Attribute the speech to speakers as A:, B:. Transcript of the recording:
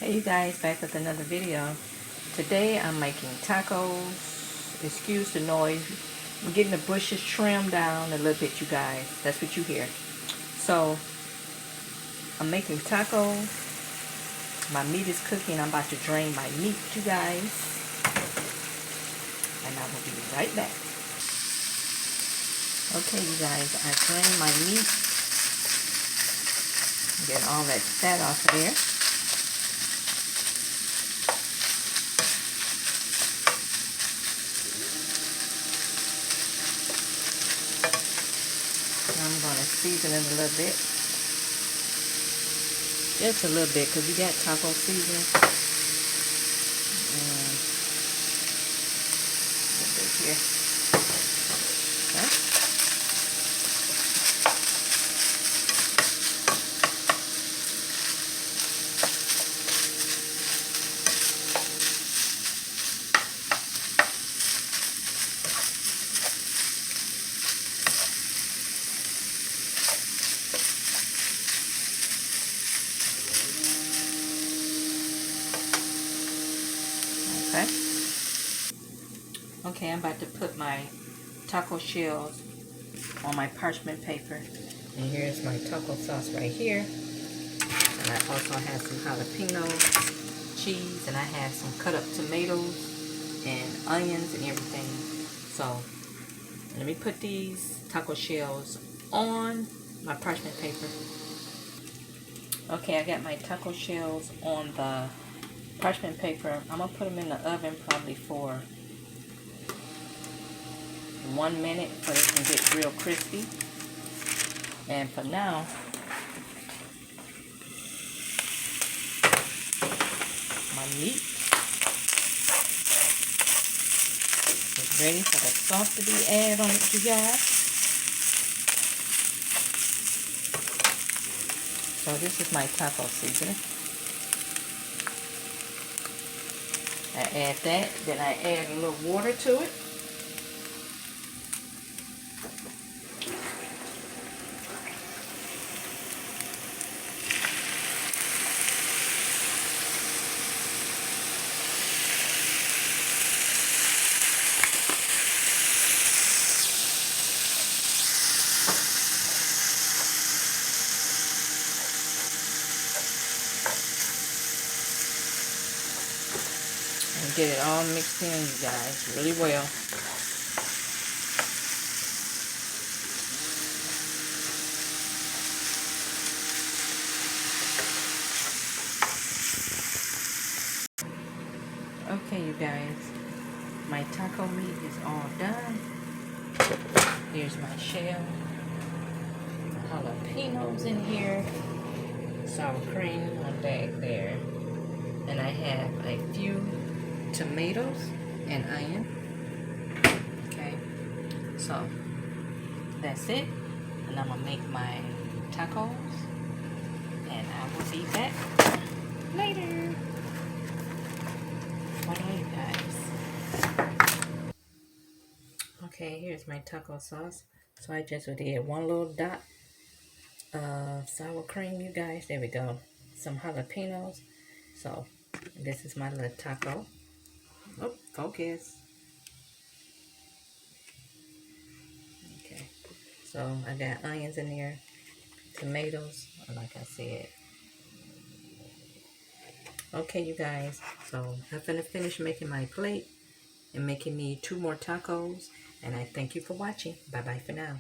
A: Hey you guys, back with another video. Today I'm making tacos. Excuse the noise. I'm getting the bushes trimmed down a little bit, you guys. That's what you hear. So I'm making tacos. My meat is cooking. I'm about to drain my meat, you guys. And I will be right back. Okay you guys, I drained my meat. Get all that fat off of there. I'm going to season it a little bit. Just a little bit because you got taco seasoning. And a little bit here. Okay. Okay, I'm about to put my taco shells on my parchment paper. And here's my taco sauce right here. And I also have some jalapeno cheese, and I have some cut up tomatoes and onions and everything. So let me put these taco shells on my parchment paper. Okay, I got my taco shells on the parchment paper. I'm gonna put them in the oven probably for 1 minute so they can get real crispy. And for now, my meat is ready for the sauce to be added on it, you guys. So this is my taco seasoning. I add that, then I add a little water to it. And get it all mixed in, you guys, really well. Okay, you guys, my taco meat is all done. Here's my shell, jalapenos in here, sour cream on back there, and I have a few tomatoes and onion. Okay, so that's it, and I'm gonna make my tacos, and I will be back later. What are you guys? Okay, here's my taco sauce. So I just did one little dot of sour cream, you guys. There we go. Some jalapenos. So this is my little taco. Oh, focus. Okay. So I got onions in there, tomatoes, like I said. Okay, you guys. So I'm gonna finish making my plate and making me 2 more tacos. And I thank you for watching. Bye-bye for now.